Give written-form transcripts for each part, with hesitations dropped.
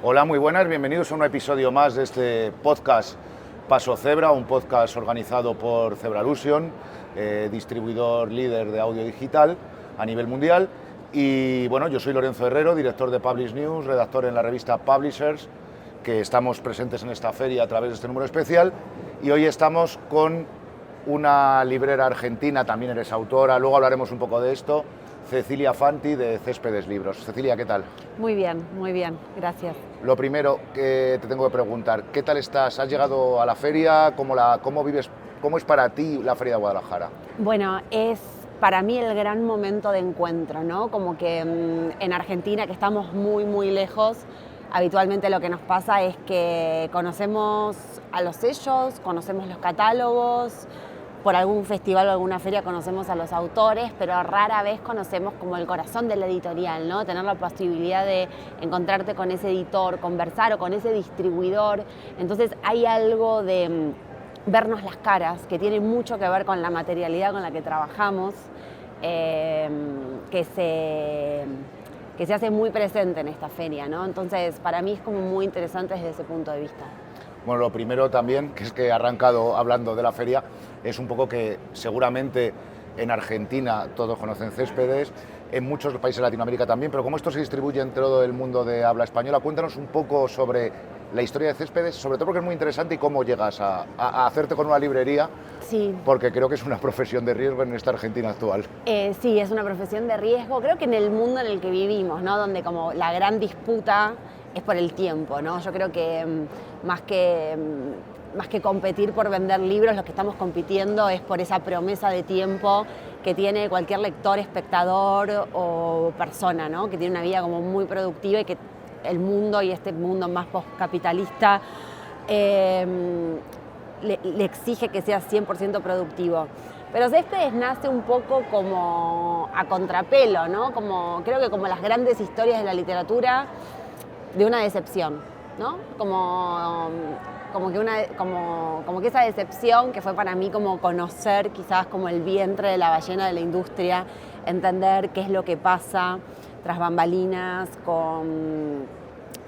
Hola, muy buenas, bienvenidos a un episodio más de este podcast Paso Cebra, un podcast organizado por Zebralusion, distribuidor líder de audio digital a nivel mundial. Y bueno, yo soy Lorenzo Herrero, director de Publish News, redactor en la revista Publishers, que estamos presentes en esta feria a través de este número especial. Y hoy estamos con una librera argentina, también eres autora, luego hablaremos un poco de esto, Cecilia Fanti, de Céspedes Libros. Cecilia, ¿qué tal? Muy bien, gracias. Lo primero que te tengo que preguntar, ¿qué tal estás? ¿Has llegado a la feria? ¿Cómo vives? ¿Cómo es para ti la Feria de Guadalajara? Bueno, es para mí el gran momento de encuentro, ¿no? Como que en Argentina, que estamos muy lejos, habitualmente lo que nos pasa es que conocemos a los sellos, conocemos los catálogos, por algún festival o alguna feria conocemos a los autores, pero rara vez conocemos como el corazón de la editorial, ¿no? Tener la posibilidad de encontrarte con ese editor, conversar o con ese distribuidor. Entonces hay algo de vernos las caras que tiene mucho que ver con la materialidad con la que trabajamos, que se hace muy presente en esta feria, ¿no? Entonces para mí es como muy interesante desde ese punto de vista. Bueno, lo primero también, que es que he arrancado hablando de la feria, es un poco que seguramente en Argentina todos conocen Céspedes, en muchos países de Latinoamérica también, pero como esto se distribuye en todo el mundo de habla española, cuéntanos un poco sobre la historia de Céspedes, sobre todo porque es muy interesante y cómo llegas a hacerte con una librería, sí, porque creo que es una profesión de riesgo en esta Argentina actual. Sí, es una profesión de riesgo, creo que en el mundo en el que vivimos, ¿no? Donde como la gran disputa es por el tiempo, ¿no? Yo creo que más que competir por vender libros, lo que estamos compitiendo es por esa promesa de tiempo que tiene cualquier lector, espectador o persona, ¿no? Que tiene una vida como muy productiva y que el mundo y este mundo más postcapitalista le exige que sea 100% productivo. Pero Céspedes nace un poco como a contrapelo, ¿no? Creo que como las grandes historias de la literatura, de una decepción, ¿no? Como que esa decepción que fue para mí como conocer quizás como el vientre de la ballena de la industria, entender qué es lo que pasa tras bambalinas con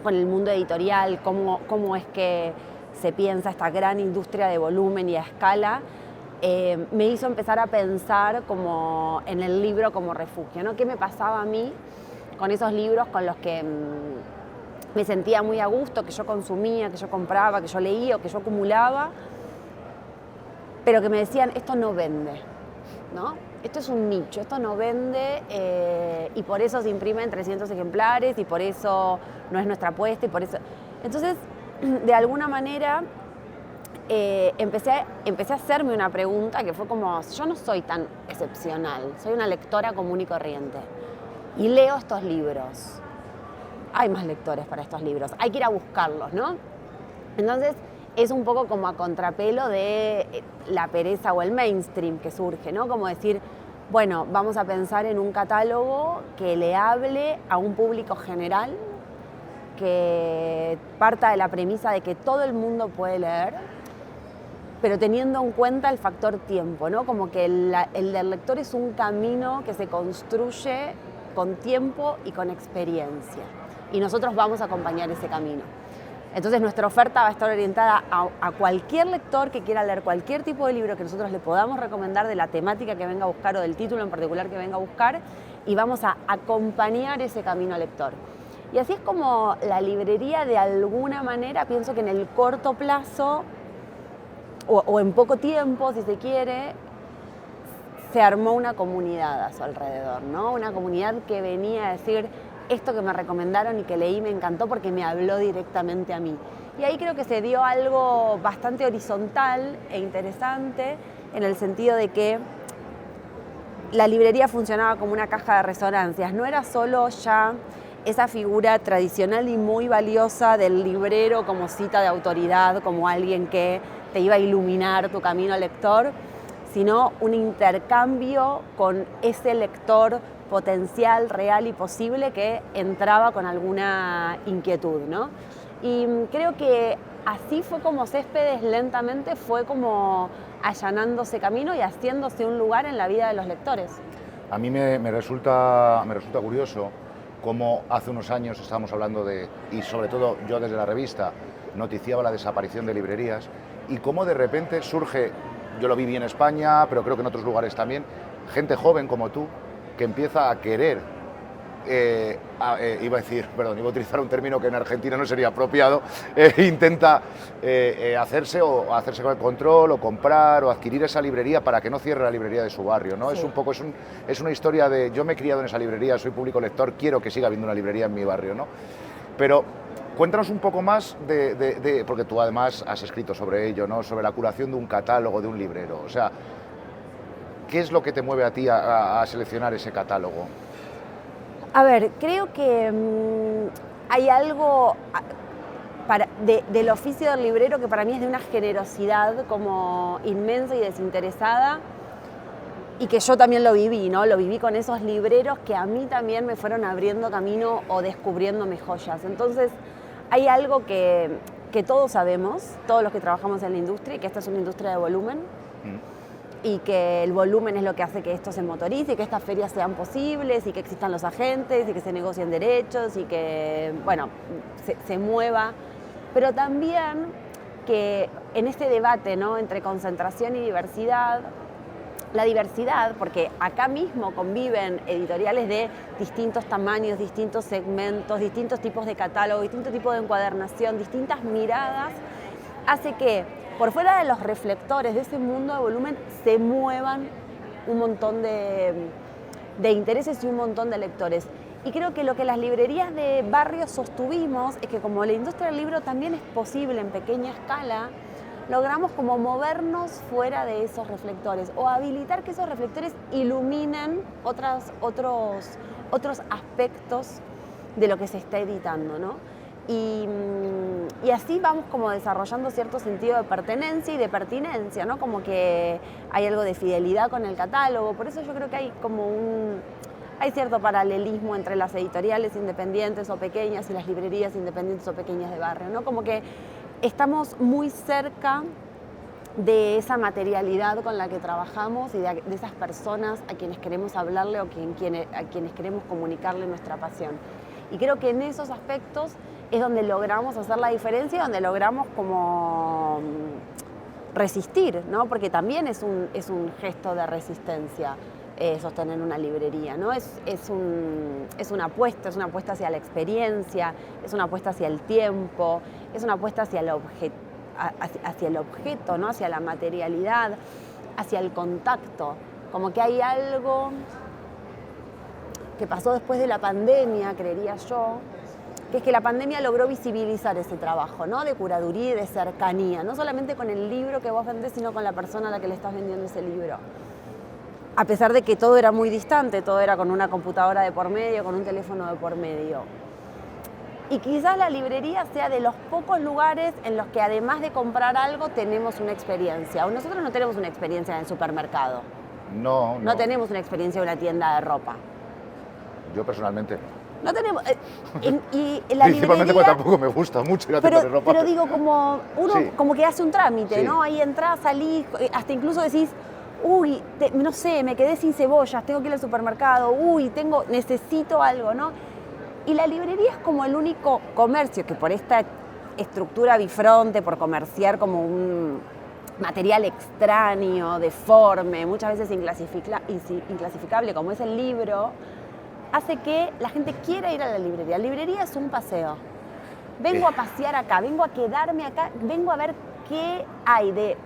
el mundo editorial, cómo es que se piensa esta gran industria de volumen y a escala, me hizo empezar a pensar como en el libro como refugio, ¿no? ¿Qué me pasaba a mí con esos libros con los que me sentía muy a gusto, que yo consumía, que yo compraba, que yo leía o que yo acumulaba, pero que me decían, esto no vende, ¿no? Esto es un nicho, esto no vende y por eso se imprimen 300 ejemplares y por eso no es nuestra apuesta y por eso... Entonces, de alguna manera, empecé a hacerme una pregunta que fue como, yo no soy tan excepcional, soy una lectora común y corriente y leo estos libros. Hay más lectores para estos libros, hay que ir a buscarlos, ¿no? Entonces es un poco como a contrapelo de la pereza o el mainstream que surge, ¿no? Como decir, bueno, vamos a pensar en un catálogo que le hable a un público general, que parta de la premisa de que todo el mundo puede leer, pero teniendo en cuenta el factor tiempo, ¿no? Como que el del lector es un camino que se construye con tiempo y con experiencia. Y nosotros vamos a acompañar ese camino. Entonces nuestra oferta va a estar orientada a cualquier lector que quiera leer cualquier tipo de libro que nosotros le podamos recomendar, de la temática que venga a buscar o del título en particular que venga a buscar, y vamos a acompañar ese camino al lector. Y así es como la librería, de alguna manera, pienso que en el corto plazo o en poco tiempo, si se quiere, se armó una comunidad a su alrededor, ¿no? Una comunidad que venía a decir, esto que me recomendaron y que leí me encantó porque me habló directamente a mí. Y ahí creo que se dio algo bastante horizontal e interesante, en el sentido de que la librería funcionaba como una caja de resonancias. No era solo ya esa figura tradicional y muy valiosa del librero como cita de autoridad, como alguien que te iba a iluminar tu camino al lector, sino un intercambio con ese lector potencial, real y posible que entraba con alguna inquietud, ¿no? Y creo que así fue como Céspedes lentamente fue como allanándose camino y haciéndose un lugar en la vida de los lectores. A mí me resulta curioso cómo hace unos años estábamos hablando de, y sobre todo yo desde la revista, noticiaba la desaparición de librerías, y cómo de repente surge, yo lo viví en España, pero creo que en otros lugares también, gente joven como tú, que empieza a querer, iba a utilizar un término que en Argentina no sería apropiado, intenta hacerse con el control o comprar o adquirir esa librería para que no cierre la librería de su barrio, ¿no? Sí. Es una historia de yo me he criado en esa librería, soy público lector, quiero que siga habiendo una librería en mi barrio, ¿no? Pero cuéntanos un poco más porque tú además has escrito sobre ello, ¿no? Sobre la curación de un catálogo, de un librero, o sea, ¿qué es lo que te mueve a ti a seleccionar ese catálogo? A ver, creo que hay algo del oficio del librero que para mí es de una generosidad como inmensa y desinteresada, y que yo también lo viví, ¿no? Lo viví con esos libreros que a mí también me fueron abriendo camino o descubriéndome joyas. Entonces, hay algo que todos sabemos, todos los que trabajamos en la industria, y que esta es una industria de volumen, y que el volumen es lo que hace que esto se motorice y que estas ferias sean posibles y que existan los agentes y que se negocien derechos y que, bueno, se mueva. Pero también que en este debate, ¿no?, entre concentración y diversidad, la diversidad, porque acá mismo conviven editoriales de distintos tamaños, distintos segmentos, distintos tipos de catálogo, distintos tipos de encuadernación, distintas miradas, hace que por fuera de los reflectores de ese mundo de volumen se muevan un montón de intereses y un montón de lectores. Y creo que lo que las librerías de barrio sostuvimos es que como la industria del libro también es posible en pequeña escala, logramos como movernos fuera de esos reflectores o habilitar que esos reflectores iluminen otros aspectos de lo que se está editando, ¿no? Y así vamos como desarrollando cierto sentido de pertenencia y de pertinencia, ¿no? Como que hay algo de fidelidad con el catálogo. Por eso yo creo que hay como hay cierto paralelismo entre las editoriales independientes o pequeñas y las librerías independientes o pequeñas de barrio, ¿no? Como que estamos muy cerca de esa materialidad con la que trabajamos y de esas personas a quienes queremos hablarle o a quienes queremos comunicarle nuestra pasión. Y creo que en esos aspectos es donde logramos hacer la diferencia y donde logramos como resistir, ¿no? Porque también es un gesto de resistencia sostener una librería, ¿no? Es una apuesta hacia la experiencia, es una apuesta hacia el tiempo, es una apuesta hacia el objeto, ¿no? Hacia la materialidad, hacia el contacto. Como que hay algo que pasó después de la pandemia, creería yo, que es que la pandemia logró visibilizar ese trabajo, ¿no? De curaduría y de cercanía, no solamente con el libro que vos vendés, sino con la persona a la que le estás vendiendo ese libro. A pesar de que todo era muy distante, todo era con una computadora de por medio, con un teléfono de por medio. Y quizás la librería sea de los pocos lugares en los que además de comprar algo tenemos una experiencia. Nosotros no tenemos una experiencia en el supermercado. No. No tenemos una experiencia en una tienda de ropa. Yo personalmente no tenemos. Y la principalmente porque tampoco me gusta mucho ir a tienda de ropa. Pero digo, como uno sí. Como que hace un trámite, sí. ¿no? Ahí entras, salís, hasta incluso decís, uy, no sé, me quedé sin cebollas, tengo que ir al supermercado, necesito algo, ¿no? Y la librería es como el único comercio que por esta estructura bifronte, por comerciar como un material extraño, deforme, muchas veces inclasificable como es el libro, hace que la gente quiera ir a la librería. La librería es un paseo. Vengo a pasear acá, vengo a quedarme acá, vengo a ver qué hay de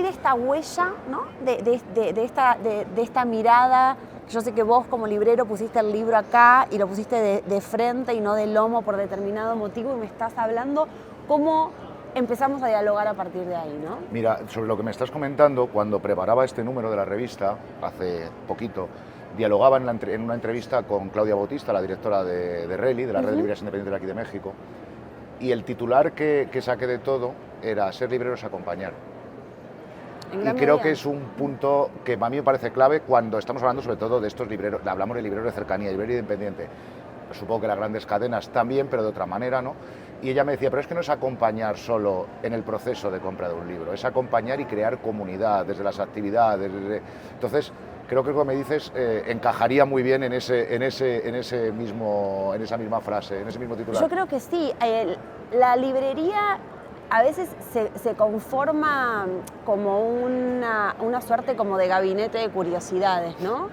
esta huella, ¿no? de esta mirada. Yo sé que vos como librero pusiste el libro acá y lo pusiste de frente y no de lomo por determinado motivo, y me estás hablando cómo empezamos a dialogar a partir de ahí, ¿no? Mira, sobre lo que me estás comentando, cuando preparaba este número de la revista, hace poquito, dialogaba en una entrevista con Claudia Bautista, la directora de RELI, de la Red de Librerías Independientes de aquí de México, y el titular que saqué de todo era ser librero es acompañar. Y creo que es un punto que a mí me parece clave cuando estamos hablando sobre todo de estos libreros, hablamos de libreros de cercanía, librería independiente. Supongo que las grandes cadenas también, pero de otra manera, ¿no? Y ella me decía, pero es que no es acompañar solo en el proceso de compra de un libro, es acompañar y crear comunidad desde las actividades. Entonces, creo que lo que me dices encajaría muy bien en esa misma frase, en ese mismo titular. Yo creo que sí. La librería a veces se conforma como una suerte como de gabinete de curiosidades, ¿no?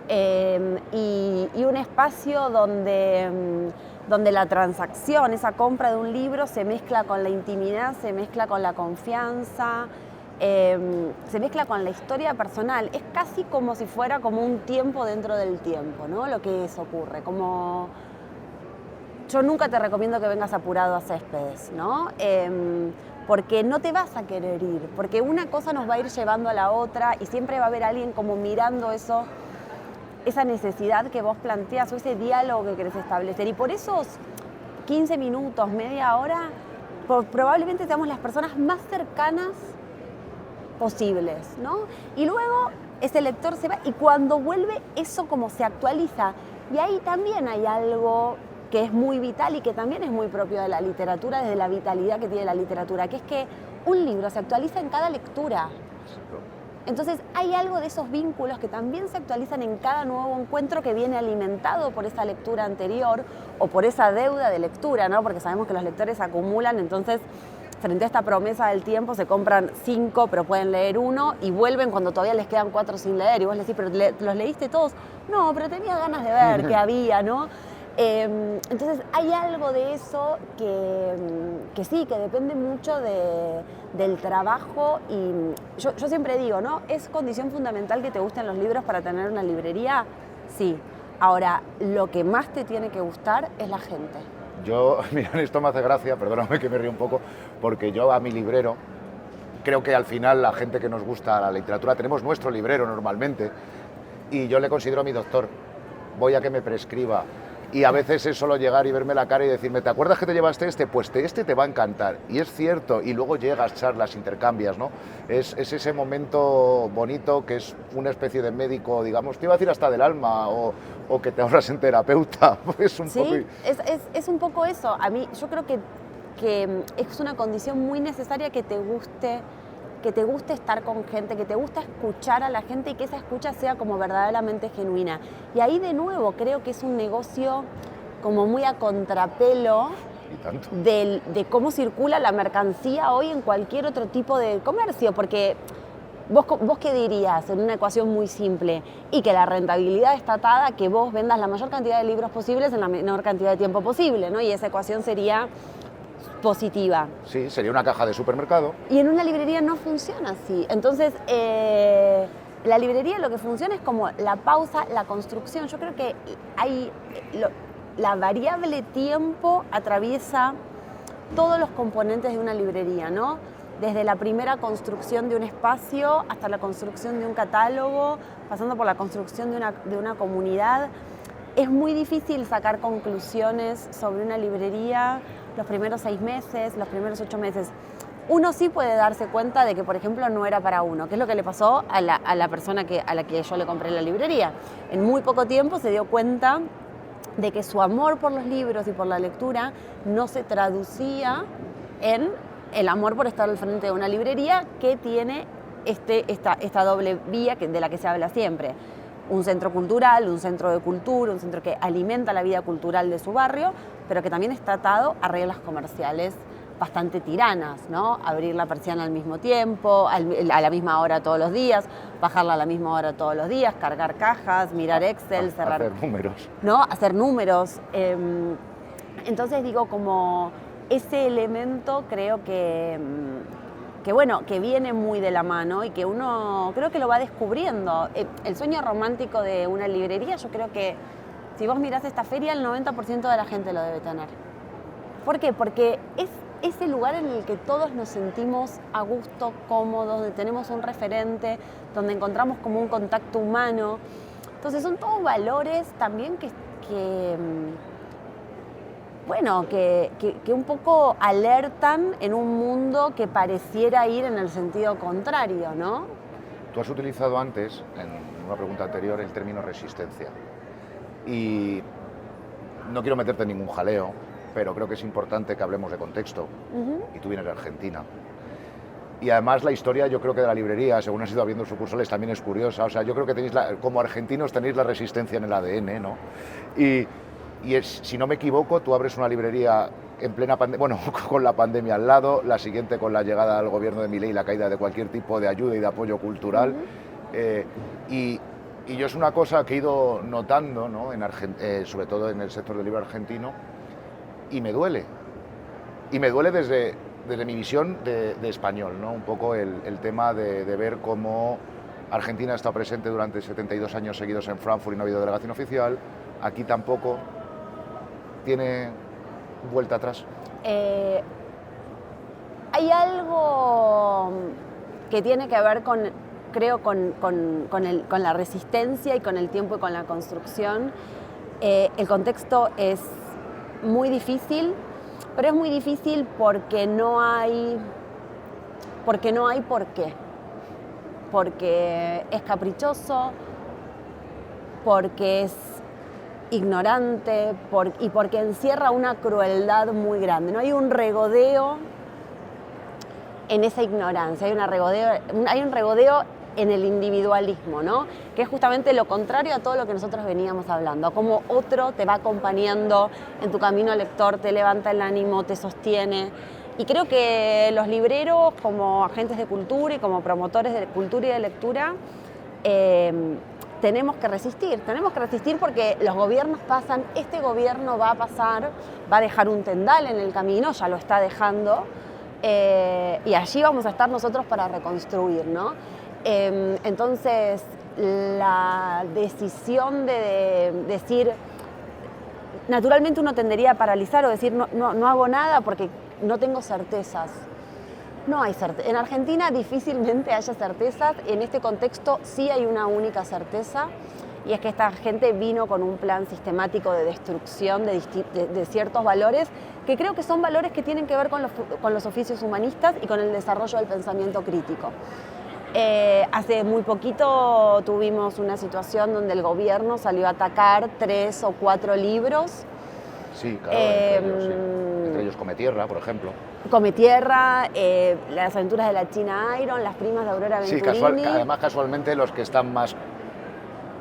Y un espacio donde la transacción, esa compra de un libro se mezcla con la intimidad, se mezcla con la confianza, se mezcla con la historia personal. Es casi como si fuera como un tiempo dentro del tiempo, ¿no? Lo que eso ocurre, como... Yo nunca te recomiendo que vengas apurado a Céspedes, ¿no? Porque no te vas a querer ir, porque una cosa nos va a ir llevando a la otra y siempre va a haber alguien como mirando eso, esa necesidad que vos planteas o ese diálogo que querés establecer. Y por esos 15 minutos, media hora, probablemente seamos las personas más cercanas posibles, ¿no? Y luego ese lector se va y cuando vuelve eso como se actualiza. Y ahí también hay algo que es muy vital y que también es muy propio de la literatura, desde la vitalidad que tiene la literatura, que es que un libro se actualiza en cada lectura. Entonces hay algo de esos vínculos que también se actualizan en cada nuevo encuentro que viene alimentado por esa lectura anterior o por esa deuda de lectura, ¿no? Porque sabemos que los lectores acumulan, entonces frente a esta promesa del tiempo se compran 5 pero pueden leer 1 y vuelven cuando todavía les quedan 4 sin leer y vos les decís, pero ¿los leíste todos? No, pero tenía ganas de ver qué había, ¿no? Entonces hay algo de eso que sí, que depende mucho del trabajo y yo siempre digo, ¿no? ¿Es condición fundamental que te gusten los libros para tener una librería? Sí. Ahora, lo que más te tiene que gustar es la gente. Yo, mira, esto me hace gracia, perdóname que me río un poco, porque yo a mi librero, creo que al final la gente que nos gusta la literatura, tenemos nuestro librero normalmente, y yo le considero mi doctor, voy a que me prescriba. Y a veces es solo llegar y verme la cara y decirme, ¿te acuerdas que te llevaste este? Pues este te va a encantar. Y es cierto, y luego llegas, charlas, intercambias, ¿no? Es ese momento bonito que es una especie de médico, digamos, te iba a decir hasta del alma, o que te ahorras en terapeuta. Pues un sí, poco... es un poco eso. A mí, yo creo que es una condición muy necesaria que te guste estar con gente, que te gusta escuchar a la gente y que esa escucha sea como verdaderamente genuina. Y ahí de nuevo creo que es un negocio como muy a contrapelo de cómo circula la mercancía hoy en cualquier otro tipo de comercio, porque vos qué dirías en una ecuación muy simple y que la rentabilidad está atada a que vos vendas la mayor cantidad de libros posibles en la menor cantidad de tiempo posible, ¿no? Y esa ecuación sería positiva. Sí, sería una caja de supermercado. Y en una librería no funciona así. Entonces, la librería lo que funciona es como la pausa, la construcción. Yo creo que la variable tiempo atraviesa todos los componentes de una librería, ¿no? Desde la primera construcción de un espacio hasta la construcción de un catálogo, pasando por la construcción de una comunidad. Es muy difícil sacar conclusiones sobre una librería los primeros 6 meses, los primeros 8 meses. Uno sí puede darse cuenta de que, por ejemplo, no era para uno, que es lo que le pasó a la persona a la que yo le compré la librería. En muy poco tiempo se dio cuenta de que su amor por los libros y por la lectura no se traducía en el amor por estar al frente de una librería que tiene esta doble vía de la que se habla siempre. Un centro cultural, un centro de cultura, un centro que alimenta la vida cultural de su barrio, pero que también está atado a reglas comerciales bastante tiranas, ¿no? Abrir la persiana al mismo tiempo, a la misma hora todos los días, bajarla a la misma hora todos los días, cargar cajas, mirar Excel, cerrar... Hacer números. ¿No? Hacer números. Entonces digo, como ese elemento creo que viene muy de la mano y que uno creo que lo va descubriendo. El sueño romántico de una librería, yo creo que si vos mirás esta feria, el 90% de la gente lo debe tener. ¿Por qué? Porque es ese lugar en el que todos nos sentimos a gusto, cómodos, donde tenemos un referente, donde encontramos como un contacto humano. Entonces son todos valores también que un poco alertan en un mundo que pareciera ir en el sentido contrario, ¿no? Tú has utilizado antes, en una pregunta anterior, el término resistencia. Y no quiero meterte en ningún jaleo, pero creo que es importante que hablemos de contexto. Y tú vienes de Argentina. Y además la historia, yo creo que de la librería, según has ido viendo sucursales, también es curiosa. O sea, yo creo que tenéis como argentinos tenéis la resistencia en el ADN, ¿no? Si no me equivoco, tú abres una librería en plena pandemia, bueno, con la pandemia al lado, la siguiente con la llegada al gobierno de Milei y la caída de cualquier tipo de ayuda y de apoyo cultural. Y yo es una cosa que he ido notando, ¿no? Sobre todo en el sector del libro argentino, y me duele. Y me duele desde mi visión de español, ¿no? Un poco el tema de ver cómo Argentina ha estado presente durante 72 años seguidos en Frankfurt y no ha habido delegación oficial. Aquí tampoco. ¿Tiene vuelta atrás? Hay algo que tiene que ver con la resistencia y con el tiempo y con la construcción. El contexto es muy difícil, pero es muy difícil porque no hay por qué. Porque es caprichoso, porque es ignorante y porque encierra una crueldad muy grande. No hay un regodeo en esa ignorancia, hay un regodeo en el individualismo, ¿no? Que es justamente lo contrario a todo lo que nosotros veníamos hablando, como otro te va acompañando en tu camino lector, te levanta el ánimo, te sostiene. Y creo que los libreros, como agentes de cultura y como promotores de cultura y de lectura, tenemos que resistir porque los gobiernos pasan, este gobierno va a pasar, va a dejar un tendal en el camino, ya lo está dejando, y allí vamos a estar nosotros para reconstruir, ¿no? Entonces, la decisión de decir, naturalmente uno tendería a paralizar o decir no hago nada porque no tengo certezas. No hay certeza. En Argentina difícilmente haya certezas. En este contexto sí hay una única certeza, y es que esta gente vino con un plan sistemático de destrucción de ciertos valores que creo que son valores que tienen que ver con los oficios humanistas y con el desarrollo del pensamiento crítico. Hace muy poquito tuvimos una situación donde el gobierno salió a atacar 3 o 4 libros. Sí, claro, entre ellos Cometierra, por ejemplo. Cometierra, Las aventuras de la China Iron, Las primas de Aurora Venturini. Sí, además casualmente los que están más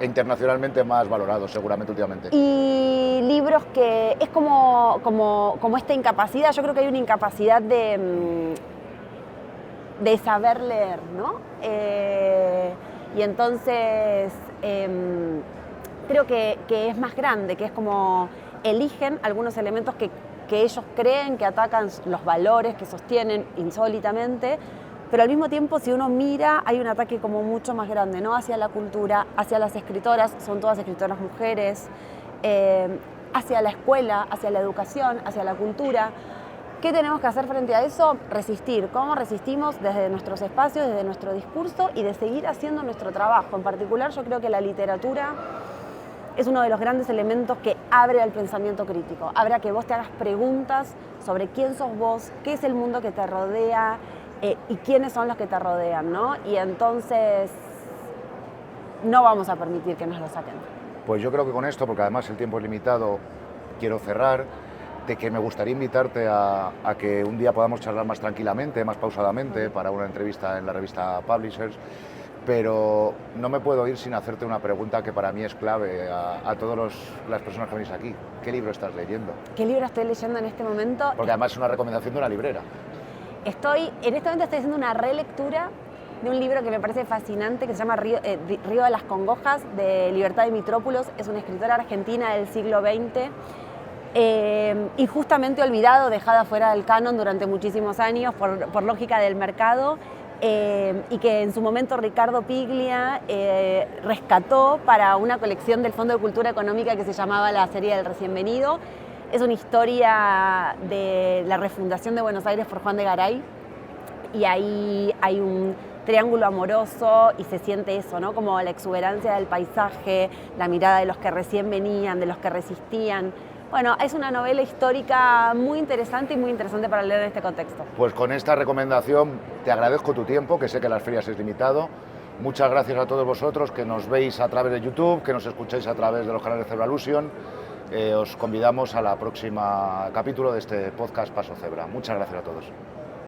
internacionalmente más valorados seguramente últimamente. Y libros que es como esta incapacidad, yo creo que hay una incapacidad de saber leer, ¿no? Y entonces creo que es más grande, que es como eligen algunos elementos que ellos creen que atacan los valores que sostienen insólitamente, pero al mismo tiempo, si uno mira, hay un ataque como mucho más grande, ¿no? Hacia la cultura, hacia las escritoras, son todas escritoras mujeres, hacia la escuela, hacia la educación, hacia la cultura. ¿Qué tenemos que hacer frente a eso? Resistir. ¿Cómo resistimos? Desde nuestros espacios, desde nuestro discurso y de seguir haciendo nuestro trabajo. En particular, yo creo que la literatura es uno de los grandes elementos que abre al pensamiento crítico. Abre a que vos te hagas preguntas sobre quién sos vos, qué es el mundo que te rodea y quiénes son los que te rodean, ¿no? Y entonces no vamos a permitir que nos lo saquen. Pues yo creo que con esto, porque además el tiempo es limitado, quiero cerrar, de que me gustaría invitarte a que un día podamos charlar más tranquilamente, más pausadamente, para una entrevista en la revista Publishers. Pero no me puedo ir sin hacerte una pregunta que para mí es clave a todas las personas que venís aquí. ¿Qué libro estás leyendo? ¿Qué libro estoy leyendo en este momento? Porque además es una recomendación de una librera. En este momento estoy haciendo una relectura de un libro que me parece fascinante, que se llama Río de las Congojas, de Libertad de Mitrópulos. Es una escritora argentina del siglo XX, injustamente olvidado, dejada fuera del canon durante muchísimos años por lógica del mercado. Y que en su momento Ricardo Piglia rescató para una colección del Fondo de Cultura Económica que se llamaba La Serie del Recién Venido. Es una historia de la refundación de Buenos Aires por Juan de Garay, y ahí hay un triángulo amoroso y se siente eso, ¿no? Como la exuberancia del paisaje, la mirada de los que recién venían, de los que resistían. Bueno, es una novela histórica muy interesante y muy interesante para leer en este contexto. Pues con esta recomendación te agradezco tu tiempo, que sé que las ferias es limitado. Muchas gracias a todos vosotros que nos veis a través de YouTube, que nos escucháis a través de los canales de Cebralusion. Os convidamos a la próxima capítulo de este podcast Paso Cebra. Muchas gracias a todos.